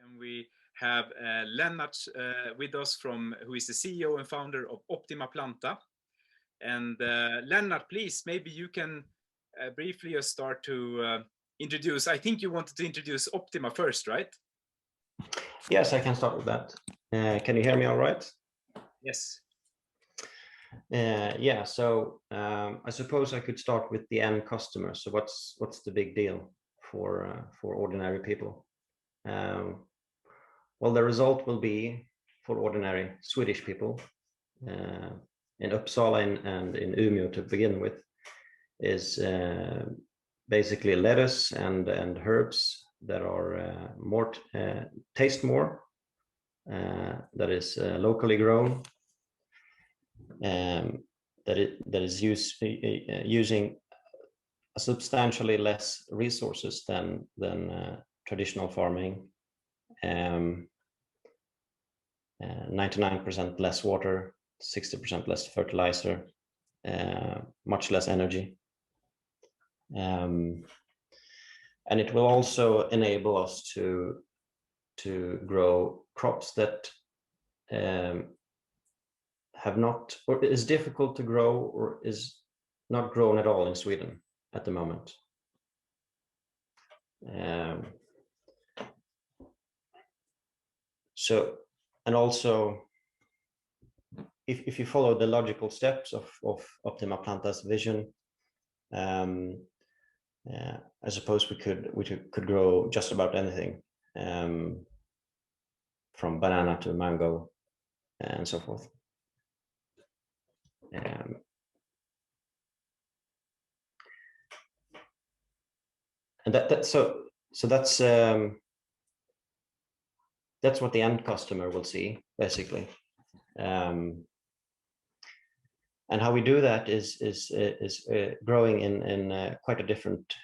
And we have Lennart with us who is the CEO and founder of Optima Planta. And Lennart, please, maybe you can briefly start to introduce. I think you wanted to introduce Optima first, right? Yes, I can start with that. Can you hear me all right? Yes. Yeah, so I suppose I could start with the end customer. So what's the big deal for ordinary people? Well, the result will be for ordinary Swedish people in Uppsala and in Umeå to begin with is basically lettuce and herbs that are more taste more, that is locally grown, that is using substantially less resources than traditional farming. 99% less water, 60% less fertilizer, much less energy. And it will also enable us to grow crops that have not, or is difficult to grow, or is not grown at all in Sweden at the moment. So, and also, if you follow the logical steps of Optima Planta's vision, I suppose we could grow just about anything, from banana to mango and so forth. And that's what the end customer will see, basically. And how we do that is growing in quite a different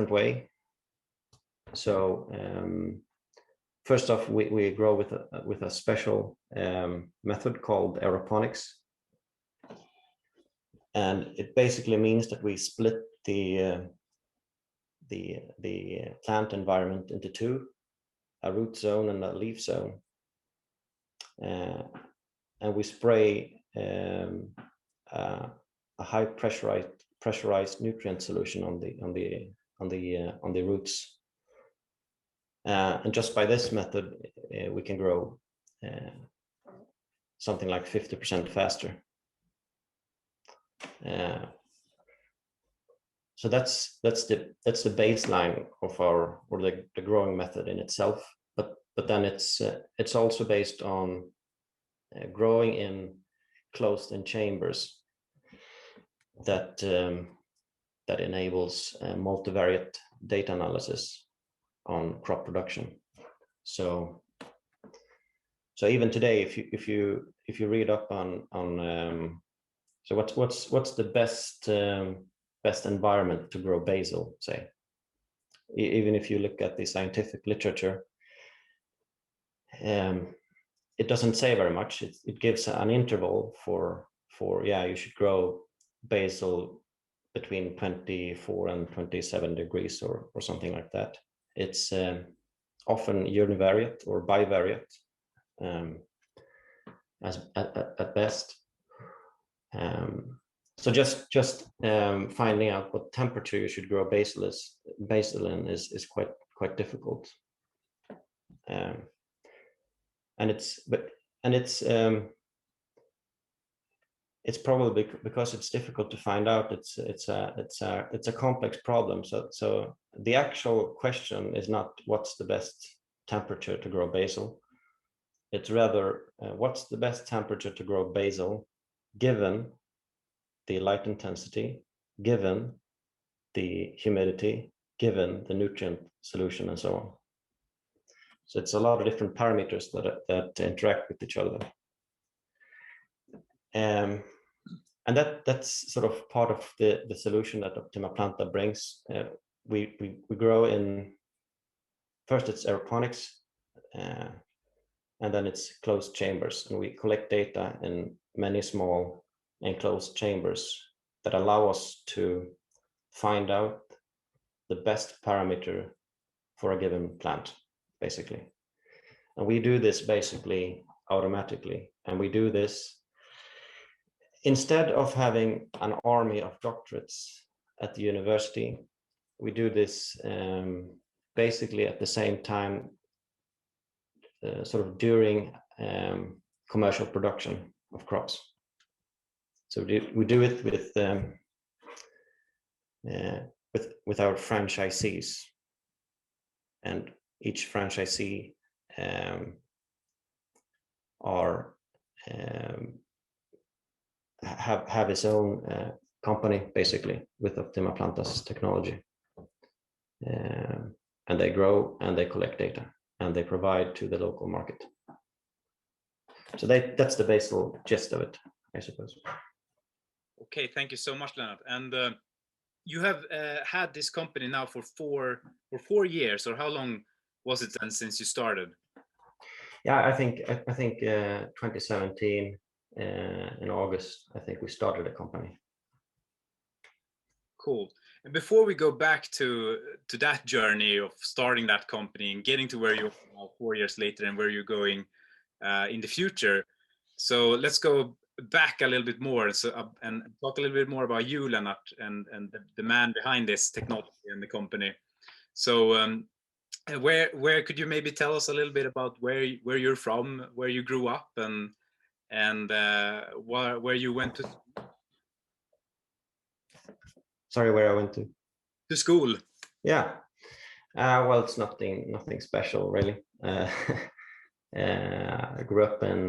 way. So first off, we grow with a special method called aeroponics, and it basically means that we split the plant environment into two: a root zone and a leaf zone, and we spray a high pressurized nutrient solution on the roots, and just by this method we can grow something like 50% faster. So that's the baseline of the growing method in itself. But then it's also based on growing in closed-in chambers that enables multivariate data analysis on crop production. So even today, if you read up on so what's the best environment to grow basil, say, even if you look at the scientific literature, it doesn't say very much. It gives an interval for you should grow basil between 24 and 27 degrees or something like that. It's often univariate or bivariate at best. So just finding out what temperature you should grow basil in is quite difficult. And it's probably because it's difficult to find out. It's a complex problem. So the actual question is not what's the best temperature to grow basil. It's rather what's the best temperature to grow basil given the light intensity, given the humidity, given the nutrient solution, and so on. So it's a lot of different parameters that interact with each other. And that's sort of part of the solution that Optima Planta brings. We grow in, first it's aeroponics, and then it's closed chambers, and we collect data in many small enclosed chambers that allow us to find out the best parameter for a given plant. basically. And we do this basically automatically. And we do this instead of having an army of doctorates at the university. We do this basically at the same time, sort of during commercial production of crops. So we do it with our franchisees, and each franchisee have his own company basically with Optima Planta's technology, and they grow and they collect data and they provide to the local market. So that's the basic gist of it, I suppose. Okay, thank you so much, Lennart. And you have had this company now for 4 years, or how long was it then since you started? Yeah, I think 2017 in August, I think we started a company. Cool. And before we go back to that journey of starting that company and getting to where you are now 4 years later and where you're going in the future, so let's go back a little bit more, so and talk a little bit more about you, Lennart, and the man behind this technology and the company. So where could you maybe tell us a little bit about where you're from, where you grew up, and where you went to? Sorry, where I went to? To school. Yeah. Well, it's nothing special really. I grew up in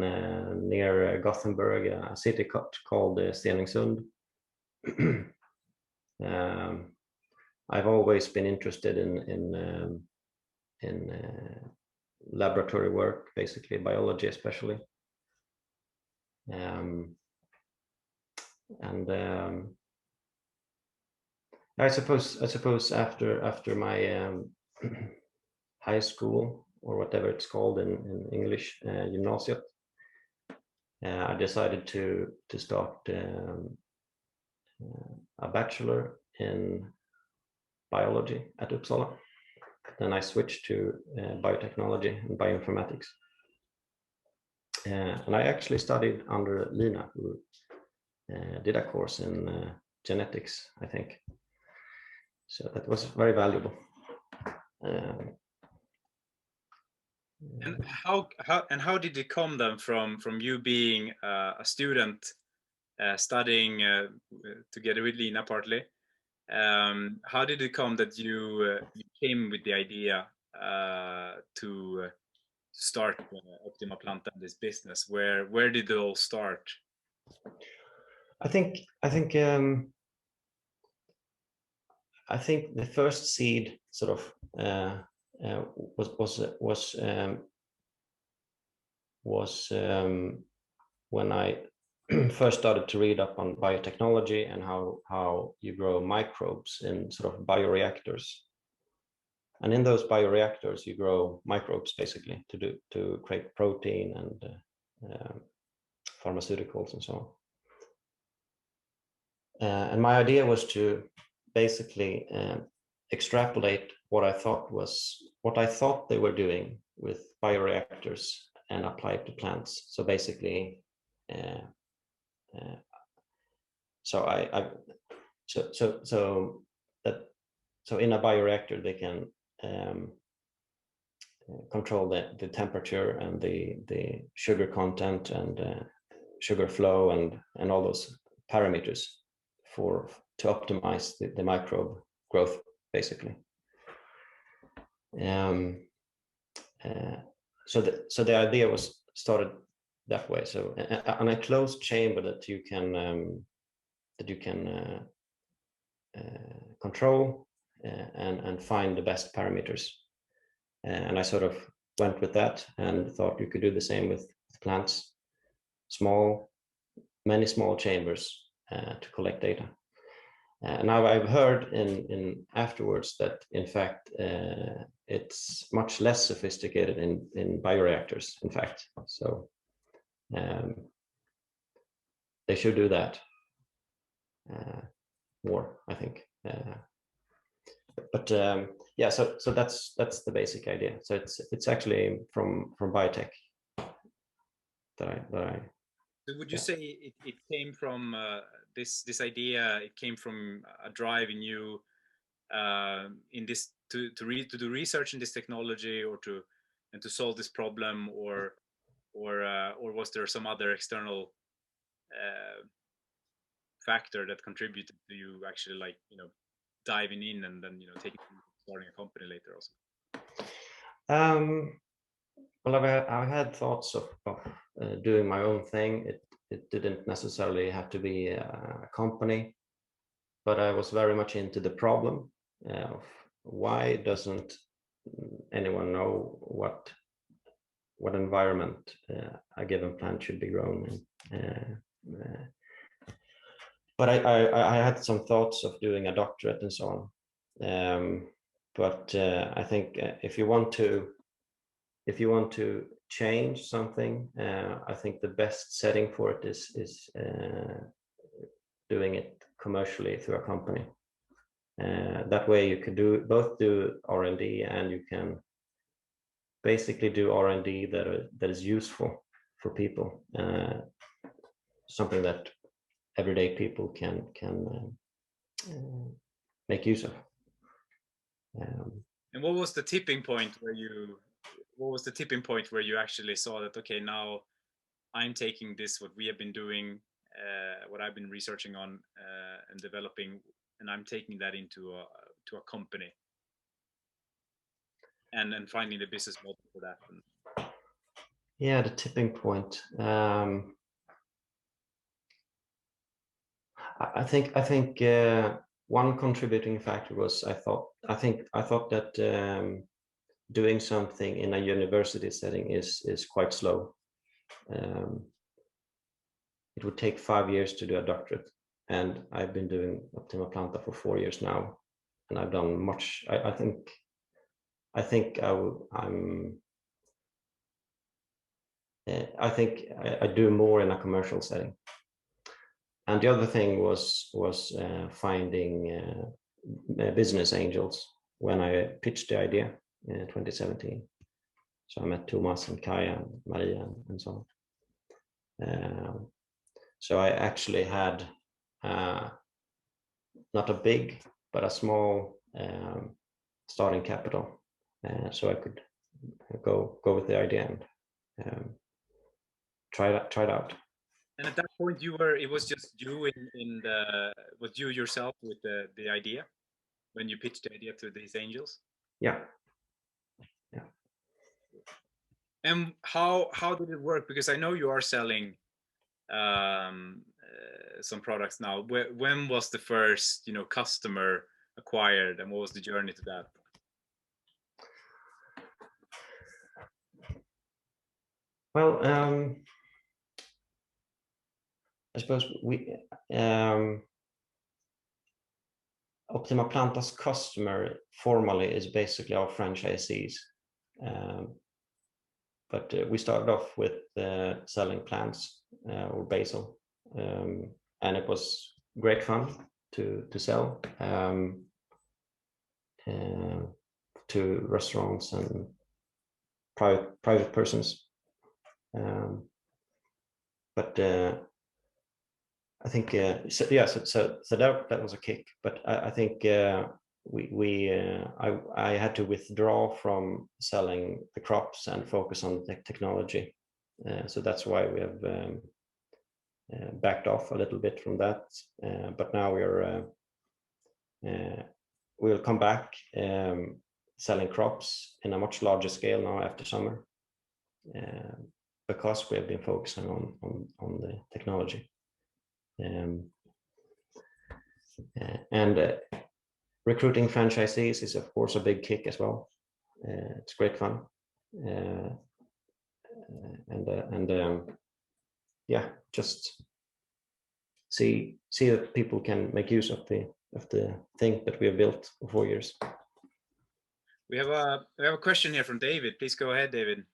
near Gothenburg, a city called Stenungsund. I've always been interested in laboratory work, basically biology especially. I suppose after my high school, or whatever it's called in English, gymnasiet, I decided to start a bachelor in biology at Uppsala. Then I switched to biotechnology and bioinformatics. And I actually studied under Lina, who did a course in genetics, I think. So that was very valuable. And how did it come then from you being a student studying together with Lina partly? How did it come that you came with the idea to start Optima Planta, this business? Where did it all start? I think the first seed sort of was when I first started to read up on biotechnology and how you grow microbes in sort of bioreactors. And in those bioreactors, you grow microbes basically to create protein and pharmaceuticals and so on. And my idea was to basically extrapolate what I thought they were doing with bioreactors and apply it to plants. So basically, so in a bioreactor they can control the temperature and the sugar content and sugar flow and all those parameters to optimize the microbe growth basically. So the idea was started that way. So an enclosed chamber that you can control and find the best parameters. And I sort of went with that and thought you could do the same with plants, many small chambers to collect data. Now I've heard in afterwards that in fact it's much less sophisticated in bioreactors, in fact. So they should do that more, I think. But yeah, so that's the basic idea. So it's actually from biotech that I So would you say it came from this idea? It came from a drive in you in this to do research in this technology, or to solve this problem, or was there some other external factor that contributed to you actually, like, diving in and then starting a company later also? Well, I had thoughts of doing my own thing. It didn't necessarily have to be a company, but I was very much into the problem of why doesn't anyone know what environment a given plant should be grown in. But I had some thoughts of doing a doctorate and so on. But I think if you want to change something, I think the best setting for it is doing it commercially through a company. That way you could both do R&D, and you can basically do R&D that is useful for people, something that everyday people can make use of. And what was the tipping point where you actually saw that, okay, now I'm taking this, what we have been doing, what I've been researching on and developing, and I'm taking that into a company, and finding the business model for that? Yeah, the tipping point. I think one contributing factor was I thought that doing something in a university setting is quite slow. It would take 5 years to do a doctorate, and I've been doing Optima Planta for 4 years now, and I've done much. I think I do more in a commercial setting. And the other thing was finding business angels when I pitched the idea in 2017. So I met Thomas and Kaya and Maria and so on. So I actually had not a big, but a small starting capital, so I could go with the idea and try it out. And at that point, it was just you was you yourself with the idea when you pitched the idea to these angels? Yeah. And how did it work? Because I know you are selling some products now. When was the first customer acquired, and what was the journey to that? Well, I suppose Optima Planta's customer formally is basically our franchisees, but we started off with selling plants or basil, and it was great fun to sell to restaurants and private persons. But I think so that was a kick. But I think I had to withdraw from selling the crops and focus on the technology. So that's why we have backed off a little bit from that. But now we'll come back selling crops in a much larger scale now after summer, because we have been focusing on the technology. And recruiting franchisees is of course a big kick as well. It's great fun, yeah, just see that people can make use of the thing that we have built for 4 years. We have a question here from David. Please go ahead, David.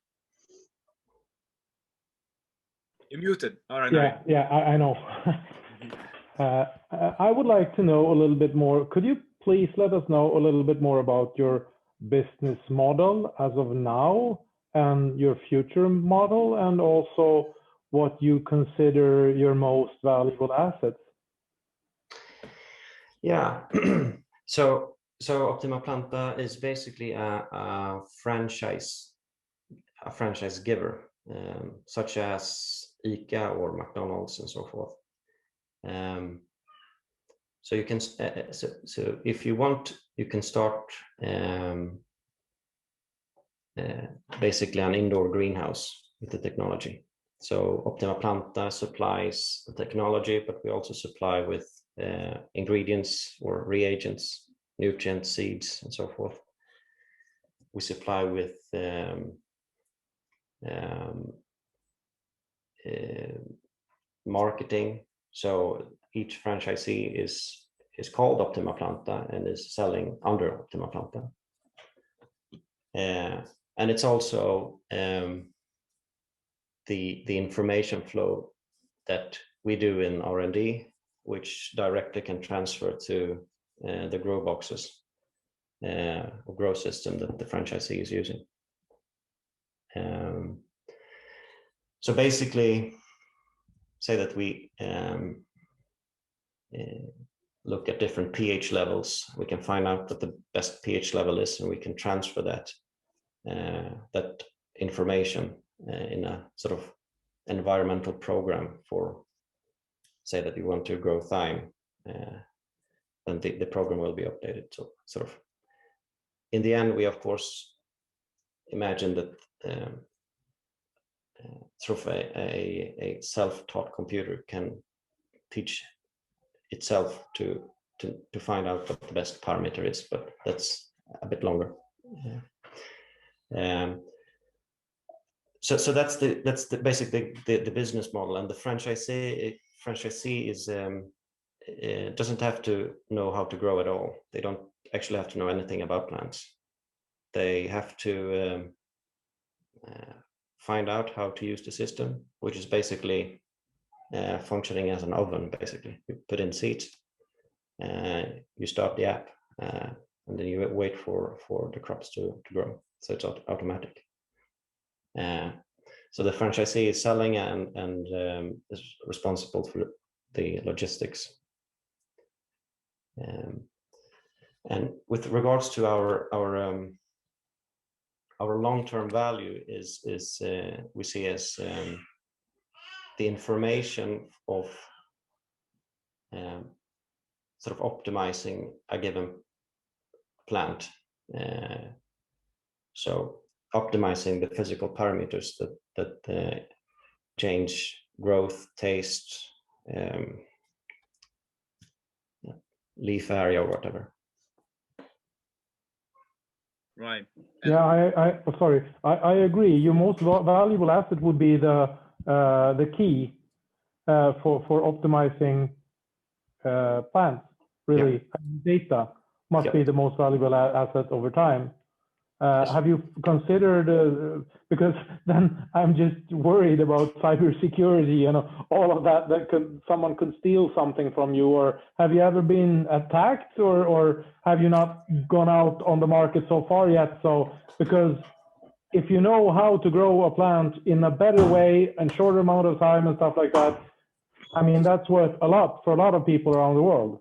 You're muted. All right. Yeah, I know. I would like to know a little bit more. Could you please let us know a little bit more about your business model as of now and your future model, and also what you consider your most valuable assets? Yeah. So Optima Planta is basically a franchise giver, such as ICA or McDonald's and so forth. So you can so if you want, you can start basically an indoor greenhouse with the technology. So Optima Planta supplies the technology, but we also supply with ingredients or reagents, nutrients, seeds, and so forth. We supply with marketing. So each franchisee is called Optima Planta and is selling under Optima Planta. And it's also the information flow that we do in R&D, which directly can transfer to the grow boxes or grow system that the franchisee is using. So basically, say that we look at different pH levels. We can find out what the best pH level is, and we can transfer that information in a sort of environmental program for, say that you want to grow thyme, then the program will be updated. So sort of in the end, we of course imagine that sort of a self-taught computer can teach itself to find out what the best parameter is, but that's a bit longer. So that's basically the business model, and the franchisee is doesn't have to know how to grow at all. They don't actually have to know anything about plants. They have to find out how to use the system, which is basically functioning as an oven. Basically, you put in seeds, you start the app, and then you wait for the crops to grow. So it's automatic. So the franchisee is selling and is responsible for the logistics. And with regards to our long-term value is we see as the information of sort of optimizing a given plant. So optimizing the physical parameters that change growth, taste, leaf area, or whatever. Right. Yeah, I agree. Your most valuable asset would be the key for optimizing plants. Really, yeah. Data must be the most valuable asset over time. Have you considered, because then I'm just worried about cybersecurity and all of that someone could steal something from you, or have you ever been attacked, or have you not gone out on the market so far yet? So, because if you know how to grow a plant in a better way and shorter amount of time and stuff like that, I mean, that's worth a lot for a lot of people around the world.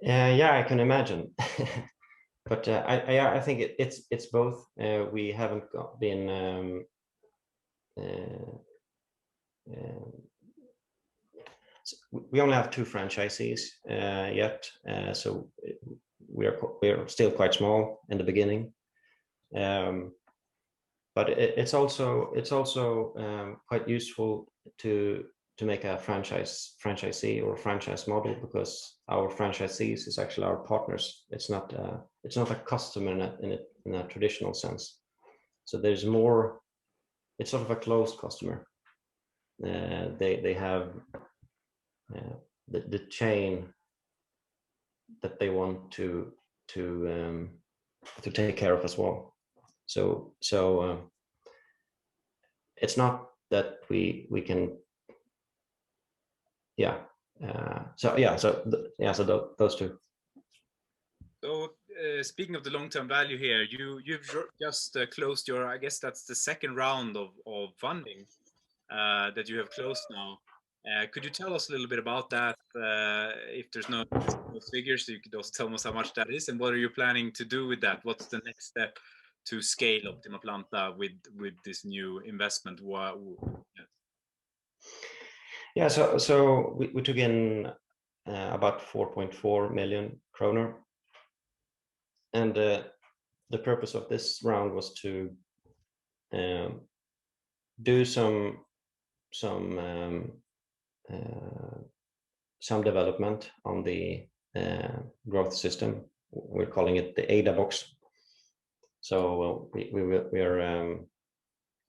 Yeah, I can imagine. But I think it's both. We haven't been we only have 2 franchisees yet, so we're still quite small in the beginning. But it's also quite useful to make a franchisee or franchise model, because our franchisees is actually our partners. It's not a customer in a traditional sense. So there's more. It's sort of a closed customer. They have the chain that they want to take care of as well. So it's not that we can. Yeah. So those 2. So speaking of the long-term value here, you've just closed your, I guess that's the second round of funding that you have closed now. Could you tell us a little bit about that? If there's no figures, so you could also tell us how much that is, and what are you planning to do with that? What's the next step to scale Optima Planta with this new investment? Yeah, so we took in about 4.4 million kroner, and the purpose of this round was to do some development on the growth system. We're calling it the ADA box. So we are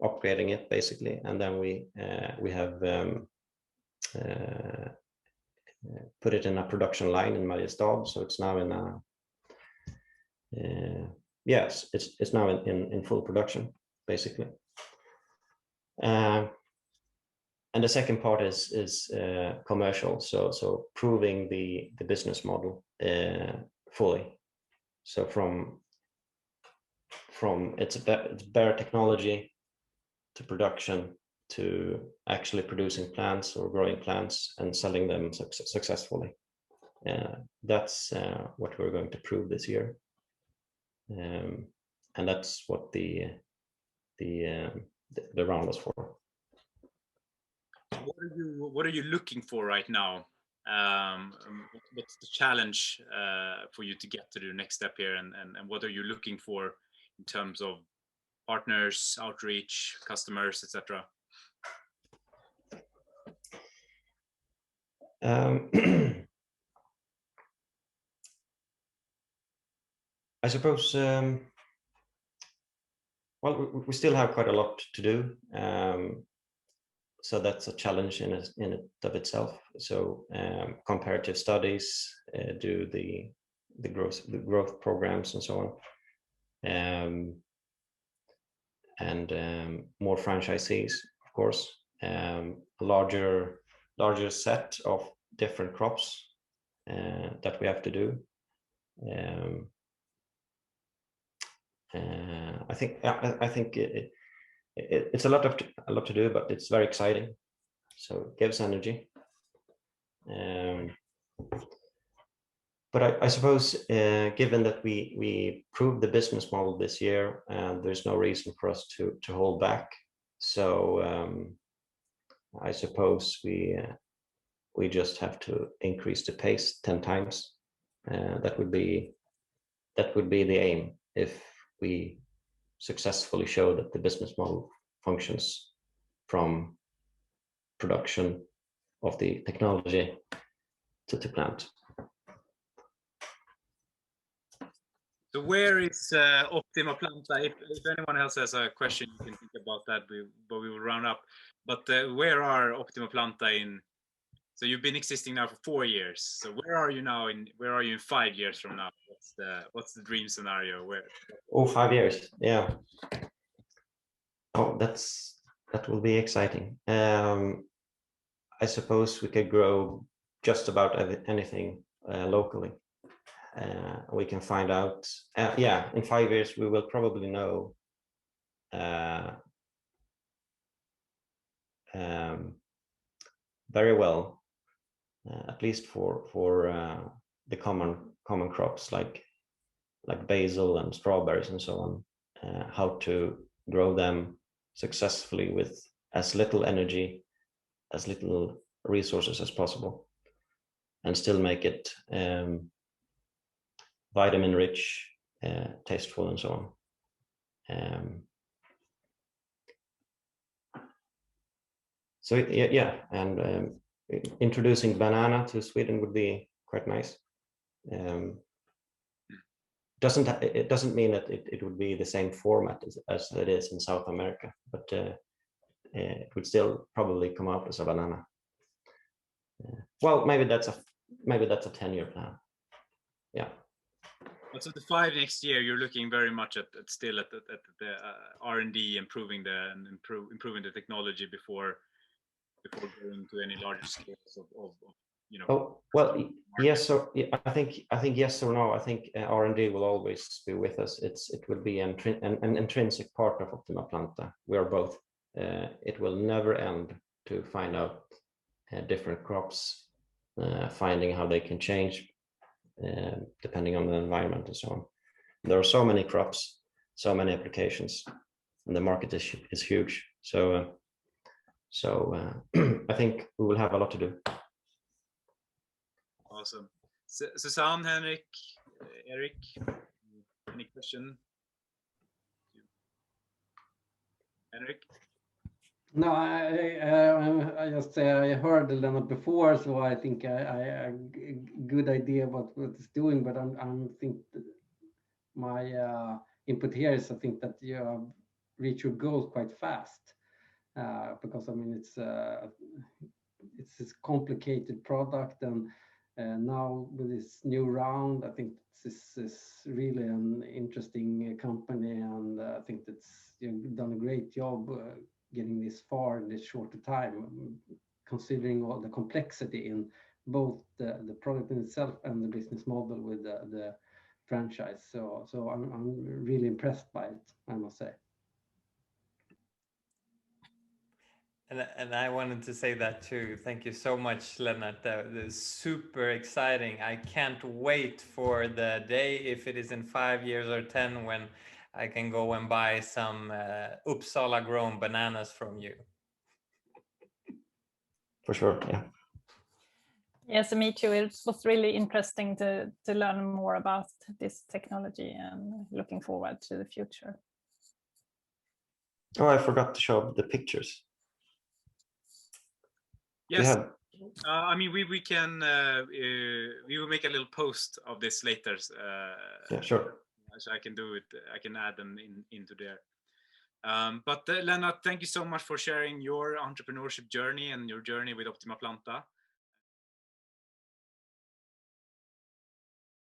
upgrading it basically, and then we have put it in a production line in Mariestad. So it's now in a yes, it's now in full production basically. And the second part is commercial, so proving the business model fully. So from it's bare technology to production to actually producing plants or growing plants and selling them successfully. That's what we're going to prove this year, and that's what the round was for. What are you looking for right now? What's the challenge for you to get to the next step here, and what are you looking for in terms of partners, outreach, customers, etc.? I suppose well, we still have quite a lot to do, so that's a challenge in it of itself. So comparative studies, do the growth programs and so on, and more franchisees, of course, a larger set of different crops that we have to do. I think it's a lot to do, but it's very exciting. So it gives energy. But I suppose given that we proved the business model this year, there's no reason for us to hold back. So I suppose we just have to increase the pace 10 times. That would be the aim if we successfully show that the business model functions from production of the technology to plant. So where is Optima Planta? If anyone else has a question, you can think about that, but we will round up. But where are Optima Planta in? So you've been existing now for 4 years. So where are you now? Where are you in 5 years from now? What's the dream scenario? Where? Oh, 5 years, yeah. Oh, that will be exciting. I suppose we could grow just about anything locally. We can find out. Yeah, in 5 years we will probably know very well, at least for the common crops like basil and strawberries and so on, how to grow them successfully with as little energy, as little resources as possible, and still make it vitamin rich, tasteful, and so on. So yeah, and introducing banana to Sweden would be quite nice. It doesn't mean that it would be the same format as it is in South America, but it would still probably come out as a banana. Well, maybe that's a 10-year plan. Yeah. So the 5 next year, you're looking very much at the R&D, improving the technology before going to any larger scales of you know. Oh, well, yes. So I think yes or no. I think R&D will always be with us. It will be an intrinsic part of Optima Planta. We are both. It will never end to find out different crops, finding how they can change depending on the environment and so on. There are so many crops, so many applications, and the market is huge. So I think we will have a lot to do. Awesome. Susanne, Henrik, Eric, any question? Henrik? No, I just say I heard Lennart before, so I think I good idea what it's doing, but I'm think my input here is I think that you have reached your goals quite fast, because I mean it's this complicated product, and now with this new round, I think this is really an interesting company, and I think that's you've done a great job getting this far in this shorter time, considering all the complexity in both the product in itself and the business model with the franchise. So I'm really impressed by it, I must say. And I wanted to say that too. Thank you so much, Lennart. That is super exciting. I can't wait for the day, if it is in 5 years or 10, when I can go and buy some Uppsala grown bananas from you. For sure, yeah. Yes, me too. It was really interesting to learn more about this technology, and looking forward to the future. Oh, I forgot to show the pictures. Yes. I mean, we can we will make a little post of this later. Yeah, sure. So I can do it. I can add them into there. But Lennart, thank you so much for sharing your entrepreneurship journey and your journey with Optima Planta.